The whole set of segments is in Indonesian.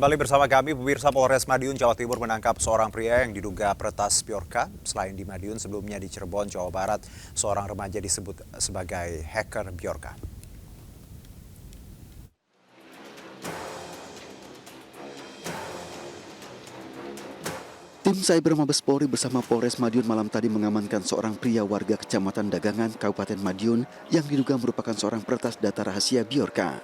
Kembali bersama kami, pemirsa. Polres Madiun, Jawa Timur menangkap seorang pria yang diduga peretas Bjorka. Selain di Madiun, sebelumnya di Cirebon, Jawa Barat, seorang remaja disebut sebagai hacker Bjorka. Tim Cyber Mabes Polri bersama Polres Madiun malam tadi mengamankan seorang pria warga Kecamatan Dagangan, Kabupaten Madiun yang diduga merupakan seorang peretas data rahasia Bjorka.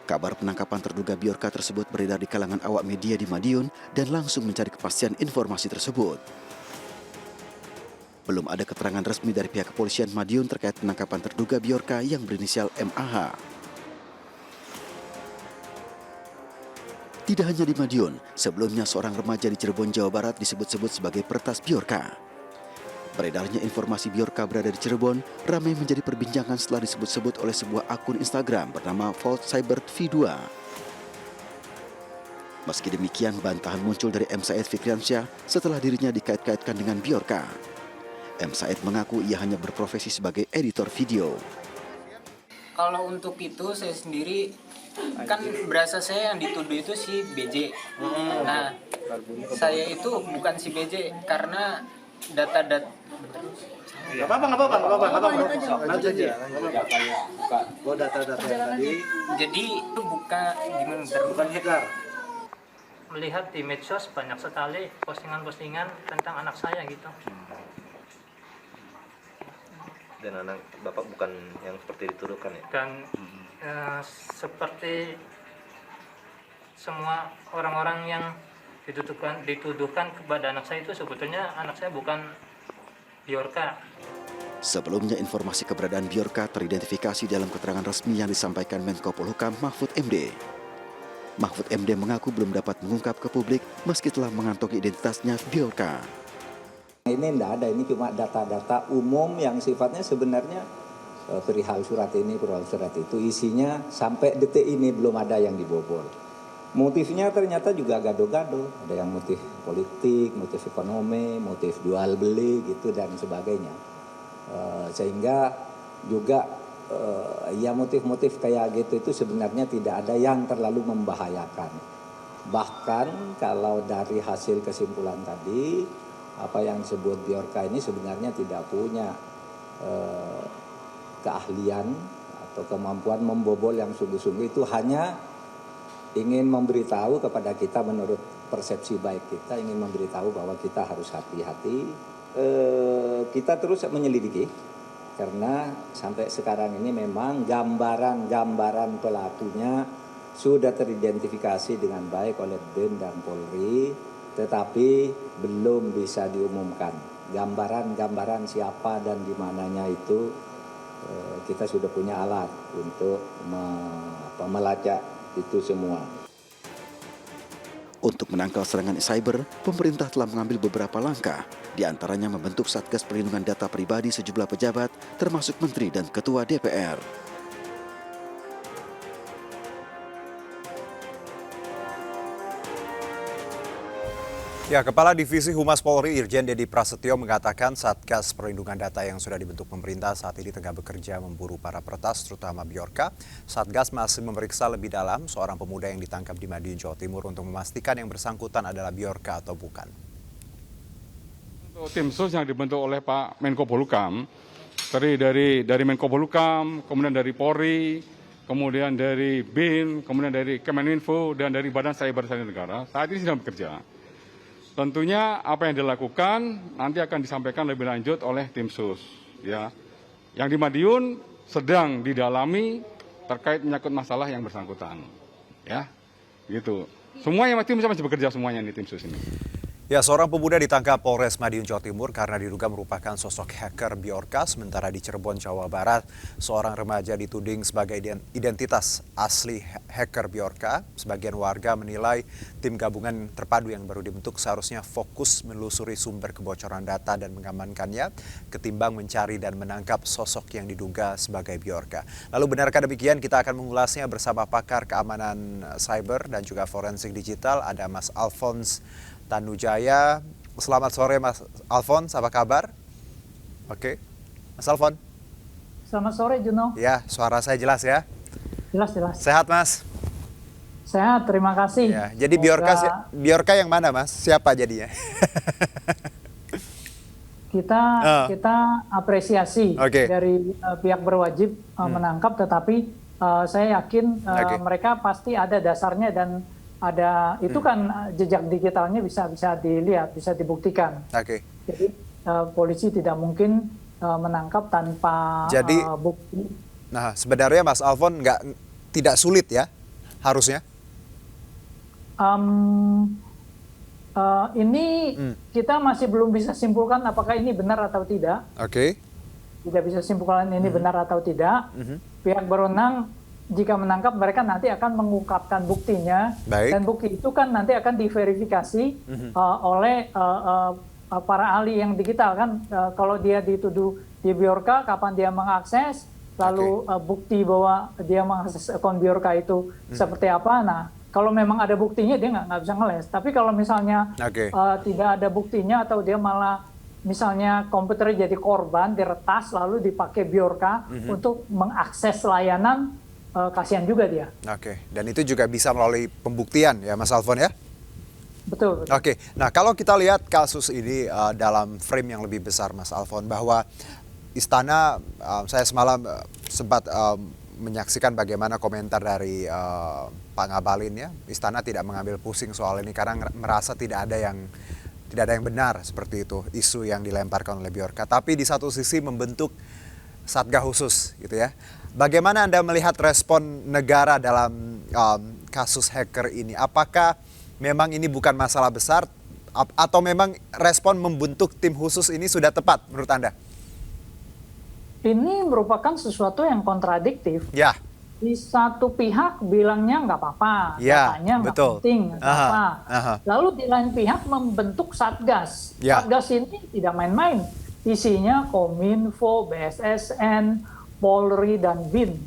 Kabar penangkapan terduga Bjorka tersebut beredar di kalangan awak media di Madiun dan langsung mencari kepastian informasi tersebut. Belum ada keterangan resmi dari pihak kepolisian Madiun terkait penangkapan terduga Bjorka yang berinisial MAH. Tidak hanya di Madiun, sebelumnya seorang remaja di Cirebon, Jawa Barat disebut-sebut sebagai peretas Bjorka. Beredarnya informasi Bjorka berada di Cirebon ramai menjadi perbincangan setelah disebut-sebut oleh sebuah akun Instagram bernama Vault Cyber V2. Meski demikian, bantahan muncul dari M. Said Fikriansyah setelah dirinya dikait-kaitkan dengan Bjorka. M. Said mengaku ia hanya berprofesi sebagai editor video. Kalau untuk itu saya sendiri kan berasa saya yang dituduh itu si BJ. Nah, saya itu bukan si BJ karena data-data. Nggak apa-apa. Lanjut aja. Oh, data-data yang tadi. Jadi itu bukan Bukan hacker. Melihat di medsos banyak sekali postingan-postingan tentang anak saya gitu. Dan anak Bapak bukan yang seperti dituduhkan ya? Dan seperti semua orang-orang yang dituduhkan kepada anak saya itu sebetulnya anak saya bukan Bjorka. Sebelumnya informasi keberadaan Bjorka teridentifikasi dalam keterangan resmi yang disampaikan Menko Polhukam Mahfud MD. Mahfud MD mengaku belum dapat mengungkap ke publik meski telah mengantongi identitasnya Bjorka. Ini tidak ada, ini cuma data-data umum yang sifatnya sebenarnya perihal surat ini, perihal surat itu, isinya sampai detik ini belum ada yang dibobol. Motifnya ternyata juga gado-gado, ada yang motif politik, motif ekonomi, motif jual beli gitu dan sebagainya. Sehingga juga ya motif-motif kayak gitu itu sebenarnya tidak ada yang terlalu membahayakan. Bahkan kalau dari hasil kesimpulan tadi, apa yang disebut Bjorka ini sebenarnya tidak punya keahlian atau kemampuan membobol yang sungguh-sungguh, itu hanya ingin memberitahu kepada kita menurut persepsi baik kita, ingin memberitahu bahwa kita harus hati-hati. Kita terus menyelidiki karena sampai sekarang ini memang gambaran pelakunya sudah teridentifikasi dengan baik oleh BIN dan Polri, tetapi belum bisa diumumkan. Gambaran siapa dan di mananya itu kita sudah punya alat untuk melacak itu semua. Untuk menangkal serangan cyber, pemerintah telah mengambil beberapa langkah, di antaranya membentuk Satgas Perlindungan Data Pribadi sejumlah pejabat, termasuk Menteri dan Ketua DPR. Ya, Kepala Divisi Humas Polri Irjen Dedi Prasetyo mengatakan Satgas Perlindungan Data yang sudah dibentuk pemerintah saat ini tengah bekerja memburu para peretas, terutama Bjorka. Satgas masih memeriksa lebih dalam seorang pemuda yang ditangkap di Madiun, Jawa Timur untuk memastikan yang bersangkutan adalah Bjorka atau bukan. Untuk tim sus yang dibentuk oleh Pak Menko Polhukam, dari Menko Polhukam, kemudian dari Polri, kemudian dari BIN, kemudian dari Kemeninfo, dan dari Badan Cyber Negara, saat ini sedang bekerja. Tentunya apa yang dilakukan nanti akan disampaikan lebih lanjut oleh tim sus. Ya. Yang di Madiun sedang didalami terkait menyangkut masalah yang bersangkutan. Ya, gitu. Semuanya tim masih bekerja semuanya di tim sus ini. Ya, seorang pemuda ditangkap Polres Madiun, Jawa Timur karena diduga merupakan sosok hacker Bjorka. Sementara di Cirebon, Jawa Barat, seorang remaja dituding sebagai identitas asli hacker Bjorka. Sebagian warga menilai tim gabungan terpadu yang baru dibentuk seharusnya fokus menelusuri sumber kebocoran data dan mengamankannya, ketimbang mencari dan menangkap sosok yang diduga sebagai Bjorka. Lalu benarkah demikian? Kita akan mengulasnya bersama pakar keamanan cyber dan juga forensik digital, ada Mas Alphonse Tanujaya. Selamat sore Mas Alphonse, apa kabar? Oke, Mas Alphonse. Selamat sore Juno. Ya, suara saya jelas ya? Jelas. Sehat Mas? Sehat, terima kasih. Ya, jadi Bjorka yang mana, Mas? Siapa jadinya? Kita apresiasi dari pihak berwajib menangkap, tetapi saya yakin mereka pasti ada dasarnya dan ada itu kan jejak digitalnya bisa dilihat, bisa dibuktikan. Jadi polisi tidak mungkin menangkap tanpa bukti. Nah, sebenarnya Mas Alfon tidak sulit ya, harusnya? Ini kita masih belum bisa simpulkan apakah ini benar atau tidak. Tidak bisa simpulkan ini benar atau tidak. Pihak berwenang jika menangkap mereka nanti akan mengungkapkan buktinya. Dan bukti itu kan nanti akan diverifikasi oleh para ahli yang digital kan. Kalau dia dituduh di Bjorka, kapan dia mengakses, lalu bukti bahwa dia mengakses akun Bjorka itu seperti apa. Nah, kalau memang ada buktinya dia nggak bisa ngeles. Tapi kalau misalnya tidak ada buktinya atau dia malah misalnya komputernya jadi korban, diretas lalu dipakai Bjorka untuk mengakses layanan, kasihan juga dia. Dan itu juga bisa melalui pembuktian ya Mas Alfon ya? Betul. Nah kalau kita lihat kasus ini dalam frame yang lebih besar Mas Alfon, bahwa Istana, saya semalam sempat menyaksikan bagaimana komentar dari Pak Ngabalin ya. Istana tidak mengambil pusing soal ini karena merasa tidak ada yang benar seperti itu isu yang dilemparkan oleh Bjorka. Tapi di satu sisi membentuk satgas khusus gitu ya. Bagaimana Anda melihat respon negara dalam kasus hacker ini? Apakah memang ini bukan masalah besar atau memang respon membentuk tim khusus ini sudah tepat menurut Anda? Ini merupakan sesuatu yang kontradiktif. Ya. Di satu pihak bilangnya nggak apa-apa, katanya nggak penting, nggak apa. Lalu di lain pihak membentuk satgas. Satgas ini tidak main-main. Isinya Kominfo, BSSN, Polri, dan BIN.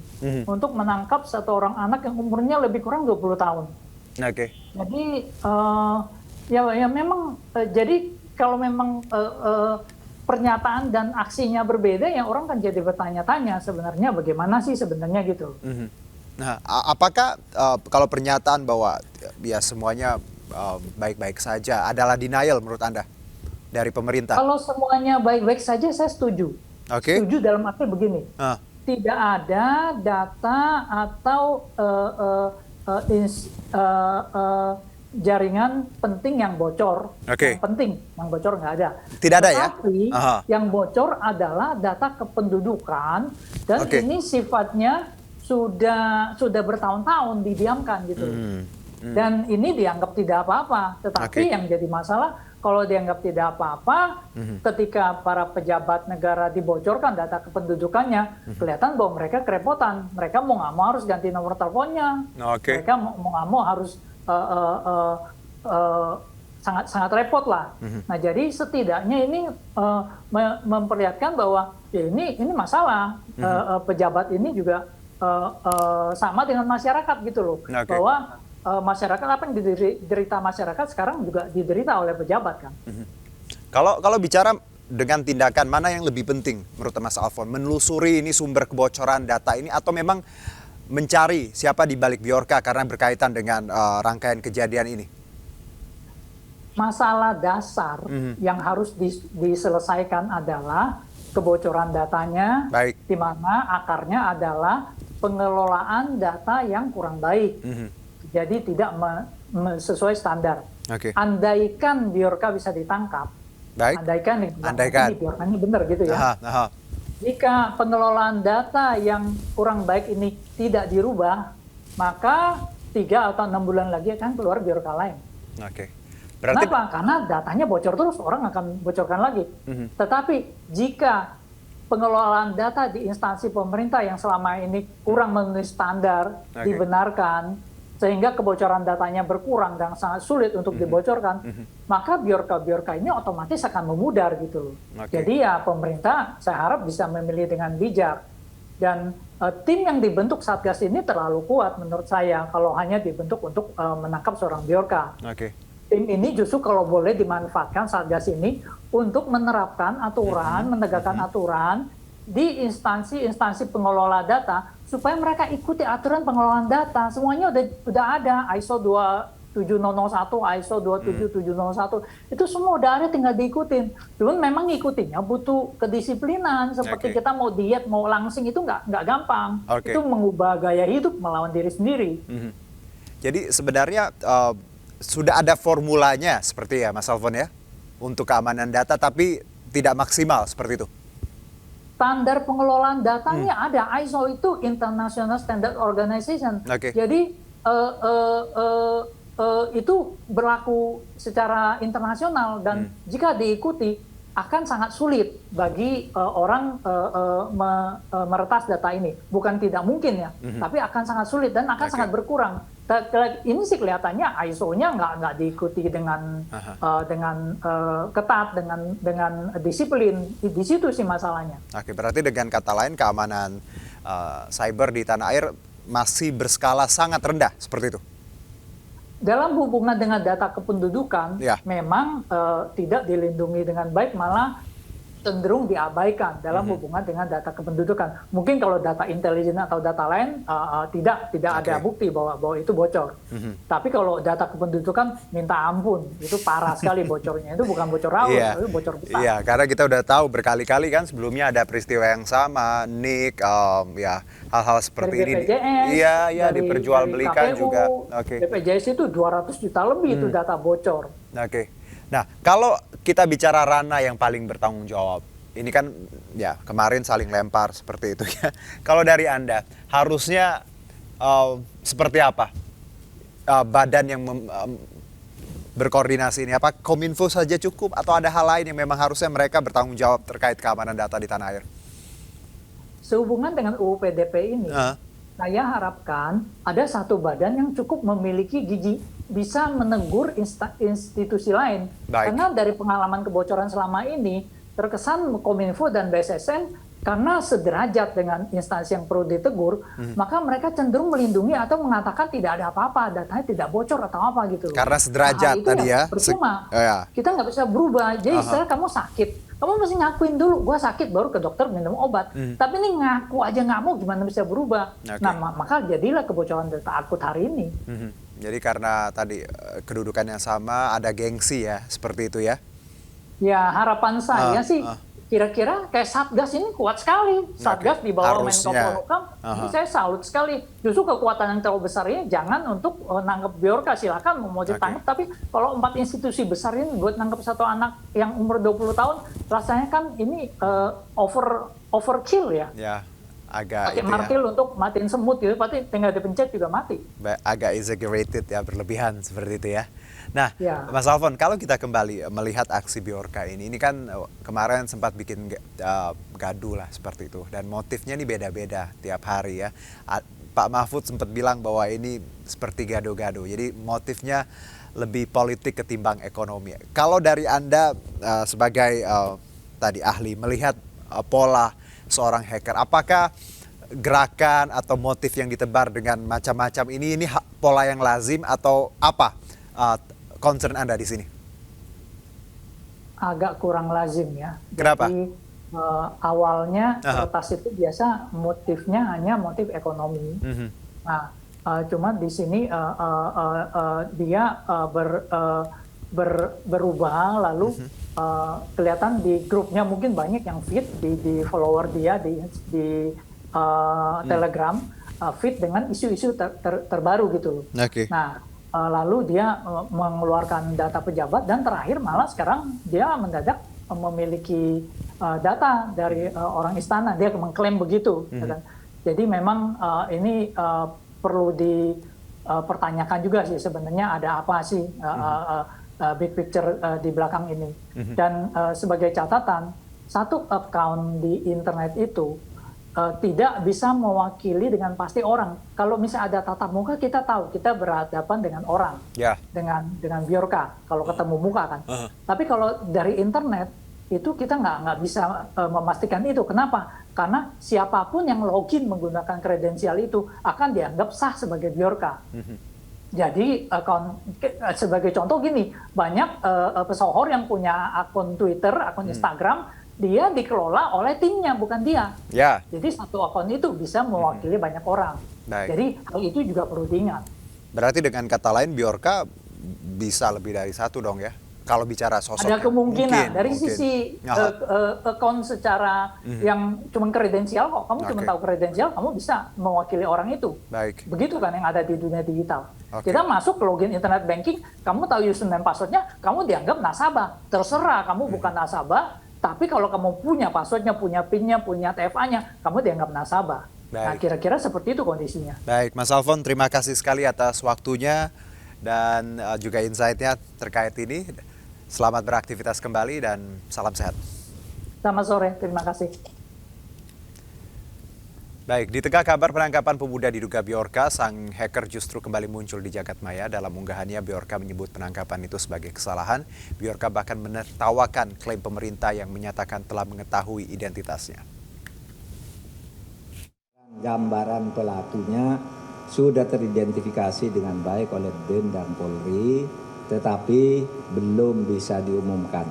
Untuk menangkap satu orang anak yang umurnya lebih kurang 20 tahun. Jadi ya memang jadi kalau memang pernyataan dan aksinya berbeda, ya orang kan jadi bertanya-tanya sebenarnya bagaimana sih sebenarnya gitu. Nah, apakah kalau pernyataan bahwa ya semuanya baik-baik saja adalah denial menurut Anda dari pemerintah? Kalau semuanya baik-baik saja saya setuju. Setuju dalam arti begini, tidak ada data atau jaringan penting yang bocor, yang bocor nggak ada. Tidak ada ya? Tapi yang bocor adalah data kependudukan dan ini sifatnya sudah bertahun-tahun didiamkan gitu. Dan ini dianggap tidak apa-apa. Tetapi yang jadi masalah kalau dianggap tidak apa-apa, ketika para pejabat negara dibocorkan data kependudukannya, kelihatan bahwa mereka kerepotan. Mereka mau nggak mau harus ganti nomor teleponnya. Mereka mau nggak mau harus sangat repot lah. Nah jadi setidaknya ini memperlihatkan bahwa ya ini masalah. Pejabat ini juga sama dengan masyarakat gitu loh, bahwa masyarakat apa yang diderita masyarakat sekarang juga diderita oleh pejabat kan. Kalau bicara dengan tindakan, mana yang lebih penting menurut Mas Alfon? Menelusuri ini sumber kebocoran data ini atau memang mencari siapa di balik Bjorka karena berkaitan dengan rangkaian kejadian ini? Masalah dasar yang harus diselesaikan adalah kebocoran datanya, di mana akarnya adalah pengelolaan data yang kurang baik. Jadi tidak sesuai standar. Andaikan Bjorka bisa ditangkap, andaikan Bjorkanya benar gitu ya. Jika pengelolaan data yang kurang baik ini tidak dirubah, maka 3 atau 6 bulan lagi akan keluar Bjorka lain. Kenapa? Karena datanya bocor terus, orang akan bocorkan lagi. Tetapi jika pengelolaan data di instansi pemerintah yang selama ini kurang memenuhi standar dibenarkan, sehingga kebocoran datanya berkurang dan sangat sulit untuk dibocorkan, maka Bjorka ini otomatis akan memudar gitu loh. Jadi ya pemerintah saya harap bisa memilih dengan bijak. Dan tim yang dibentuk Satgas ini terlalu kuat menurut saya kalau hanya dibentuk untuk menangkap seorang Bjorka. Tim ini justru kalau boleh dimanfaatkan Satgas ini untuk menerapkan aturan, menegakkan aturan di instansi pengelola data supaya mereka ikuti aturan pengelolaan data. Semuanya udah ada, ISO 27001, ISO 27701, itu semua udah ada, tinggal diikutin. Cuman memang ngikutinnya butuh kedisiplinan, seperti kita mau diet, mau langsing, itu nggak gampang. Itu mengubah gaya hidup, melawan diri sendiri. Jadi sebenarnya sudah ada formulanya seperti ya Mas Alfon ya, untuk keamanan data, tapi tidak maksimal seperti itu. Standar pengelolaan datanya ada, ISO itu International Standard Organization. Jadi itu berlaku secara internasional dan jika diikuti akan sangat sulit bagi orang meretas data ini. Bukan tidak mungkin ya, tapi akan sangat sulit dan akan sangat berkurang. Ini sih kelihatannya ISO-nya nggak diikuti dengan ketat, dengan disiplin. Di situ sih masalahnya. Oke, berarti dengan kata lain keamanan cyber di tanah air masih berskala sangat rendah seperti itu. Dalam hubungan dengan data kependudukan, memang tidak dilindungi dengan baik, malah cenderung diabaikan dalam hubungan dengan data kependudukan. Mungkin kalau data intelijen atau data lain tidak ada bukti bahwa itu bocor. Tapi kalau data kependudukan, minta ampun, itu parah sekali bocornya. Itu bukan bocor halus, itu bocor besar. Iya, karena kita udah tahu berkali-kali kan sebelumnya ada peristiwa yang sama, NIK, ya hal-hal seperti dari ini. BPJS, Iya, diperjualbelikan KPU, juga. BPJS itu 200 juta lebih itu data bocor. Nah, kalau kita bicara ranah yang paling bertanggung jawab, ini kan ya kemarin saling lempar seperti itu ya. Kalau dari Anda, harusnya seperti apa badan yang berkoordinasi ini? Apa Kominfo saja cukup atau ada hal lain yang memang harusnya mereka bertanggung jawab terkait keamanan data di tanah air? Sehubungan dengan UU PDP ini, saya harapkan ada satu badan yang cukup memiliki gigi, bisa menegur institusi lain. Karena dari pengalaman kebocoran selama ini, terkesan Kominfo dan BSSN karena sederajat dengan instansi yang perlu ditegur, maka mereka cenderung melindungi atau mengatakan tidak ada apa-apa, datanya tidak bocor atau apa gitu. Karena sederajat tadi ya. Percuma. Kita nggak bisa berubah. Jadi istilah kamu sakit, kamu mesti ngakuin dulu, gua sakit baru ke dokter minum obat. Tapi ini ngaku aja nggak mau, gimana bisa berubah? Nah, maka jadilah kebocoran data akut hari ini. Jadi karena tadi kedudukannya sama, ada gengsi ya, seperti itu ya? Ya harapan saya sih kira-kira kayak Satgas ini kuat sekali. Satgas di bawah Menko Polhukam, saya salut sekali. Justru kekuatan yang terlalu besar ini jangan untuk nangkep Bjorka, silakan mau ditangkap. Tapi kalau 4 institusi besar ini buat nangkep satu anak yang umur 20 tahun, rasanya kan ini overkill ya. Agak pakai martil untuk matiin semut gitu, pasti tinggal dipencet juga mati. Agak exaggerated ya, berlebihan seperti itu ya. Nah, Mas Alfon, kalau kita kembali melihat aksi Bjorka ini kan kemarin sempat bikin gaduh lah seperti itu, dan motifnya ini beda-beda tiap hari ya. Pak Mahfud sempat bilang bahwa ini seperti gado-gado, jadi motifnya lebih politik ketimbang ekonomi. Kalau dari Anda sebagai tadi ahli melihat pola seorang hacker, apakah gerakan atau motif yang ditebar dengan macam-macam ini pola yang lazim atau apa concern Anda di sini? Agak kurang lazim ya. Kenapa? Jadi awalnya kertas itu biasa motifnya hanya motif ekonomi. Nah, cuma di sini dia berubah, lalu kelihatan di grupnya mungkin banyak yang feed di follower dia di Telegram, feed dengan isu-isu terbaru gitu loh. Nah, lalu dia mengeluarkan data pejabat dan terakhir malah sekarang dia mendadak memiliki data dari orang istana, dia mengklaim begitu. Jadi memang ini perlu dipertanyakan juga sih sebenarnya ada apa sih big picture di belakang ini. Dan sebagai catatan, satu account di internet itu tidak bisa mewakili dengan pasti orang. Kalau misalnya ada tatap muka, kita tahu kita berhadapan dengan orang, dengan Bjorka kalau ketemu muka kan. Tapi kalau dari internet itu kita nggak bisa memastikan itu. Kenapa? Karena siapapun yang login menggunakan kredensial itu akan dianggap sah sebagai Bjorka. Jadi sebagai contoh gini, banyak pesohor yang punya akun Twitter, akun Instagram, dia dikelola oleh timnya, bukan dia. Ya. Jadi satu akun itu bisa mewakili banyak orang. Baik. Jadi hal itu juga perlu diingat. Berarti dengan kata lain Bjorka bisa lebih dari satu dong ya? Kalau bicara sosok. Ada kemungkinan dari mungkin. sisi akun secara yang cuma kredensial kok. Kamu cuma tahu kredensial, kamu bisa mewakili orang itu. Baik. Begitu kan yang ada di dunia digital. Oke. Kita masuk ke login internet banking, kamu tahu username passwordnya, kamu dianggap nasabah. Terserah kamu bukan nasabah, tapi kalau kamu punya passwordnya, punya PIN-nya, punya TFA-nya, kamu dianggap nasabah. Baik. Nah, kira-kira seperti itu kondisinya. Baik, Mas Alfon, terima kasih sekali atas waktunya dan juga insight-nya terkait ini. Selamat beraktivitas kembali dan salam sehat. Selamat sore, terima kasih. Baik, di tengah kabar penangkapan pemuda diduga Bjorka, sang hacker justru kembali muncul di jagat maya. Dalam unggahannya, Bjorka menyebut penangkapan itu sebagai kesalahan. Bjorka bahkan menertawakan klaim pemerintah yang menyatakan telah mengetahui identitasnya. Gambaran pelakunya sudah teridentifikasi dengan baik oleh BIN dan Polri, tetapi belum bisa diumumkan.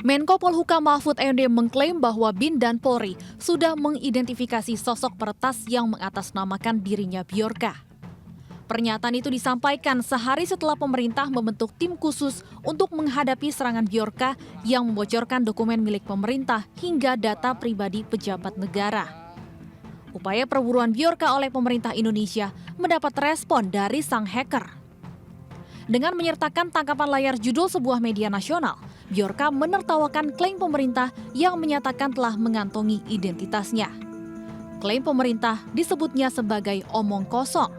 Menko Polhukam Mahfud MD mengklaim bahwa BIN dan Polri sudah mengidentifikasi sosok peretas yang mengatasnamakan dirinya Bjorka. Pernyataan itu disampaikan sehari setelah pemerintah membentuk tim khusus untuk menghadapi serangan Bjorka yang membocorkan dokumen milik pemerintah hingga data pribadi pejabat negara. Upaya perburuan Bjorka oleh pemerintah Indonesia mendapat respon dari sang hacker. Dengan menyertakan tangkapan layar judul sebuah media nasional, Bjorka menertawakan klaim pemerintah yang menyatakan telah mengantongi identitasnya. Klaim pemerintah disebutnya sebagai omong kosong.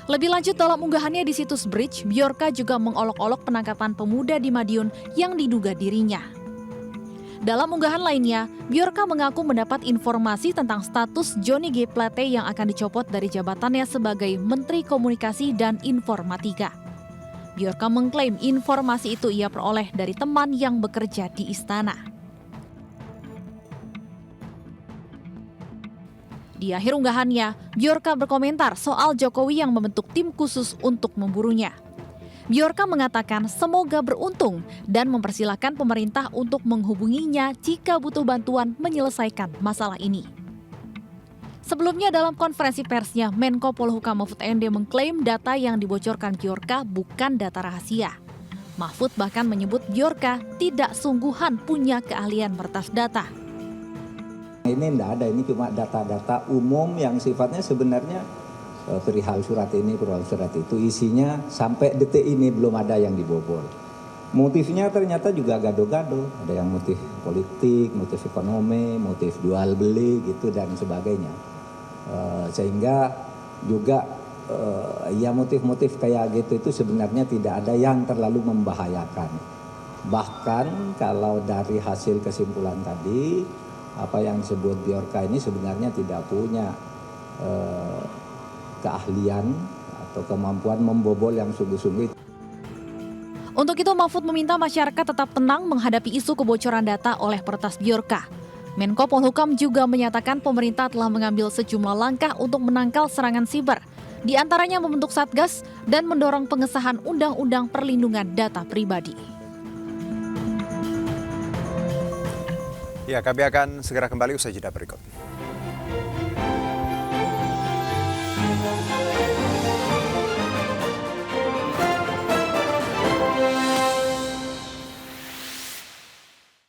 Lebih lanjut dalam unggahannya di situs Bridge, Bjorka juga mengolok-olok penangkapan pemuda di Madiun yang diduga dirinya. Dalam unggahan lainnya, Bjorka mengaku mendapat informasi tentang status Johnny G. Plate yang akan dicopot dari jabatannya sebagai Menteri Komunikasi dan Informatika. Bjorka mengklaim informasi itu ia peroleh dari teman yang bekerja di istana. Di akhir unggahannya, Bjorka berkomentar soal Jokowi yang membentuk tim khusus untuk memburunya. Bjorka mengatakan semoga beruntung dan mempersilahkan pemerintah untuk menghubunginya jika butuh bantuan menyelesaikan masalah ini. Sebelumnya dalam konferensi persnya, Menko Polhukam Mahfud MD mengklaim data yang dibocorkan Bjorka bukan data rahasia. Mahfud bahkan menyebut Bjorka tidak sungguhan punya keahlian meretas data. Ini tidak ada, ini cuma data-data umum yang sifatnya sebenarnya perihal surat ini, perihal surat itu, isinya sampai detik ini belum ada yang dibobol. Motifnya ternyata juga gado-gado, ada yang motif politik, motif ekonomi, motif jual beli gitu dan sebagainya. Sehingga juga ya motif-motif kayak gitu itu sebenarnya tidak ada yang terlalu membahayakan. Bahkan kalau dari hasil kesimpulan tadi, apa yang disebut Bjorka ini sebenarnya tidak punya keahlian atau kemampuan membobol yang sungguh-sungguh. Untuk itu Mahfud meminta masyarakat tetap tenang menghadapi isu kebocoran data oleh peretas Bjorka. Menko Polhukam juga menyatakan pemerintah telah mengambil sejumlah langkah untuk menangkal serangan siber, di antaranya membentuk Satgas dan mendorong pengesahan Undang-Undang Perlindungan Data Pribadi. Ya, kami akan segera kembali usai jeda berikut.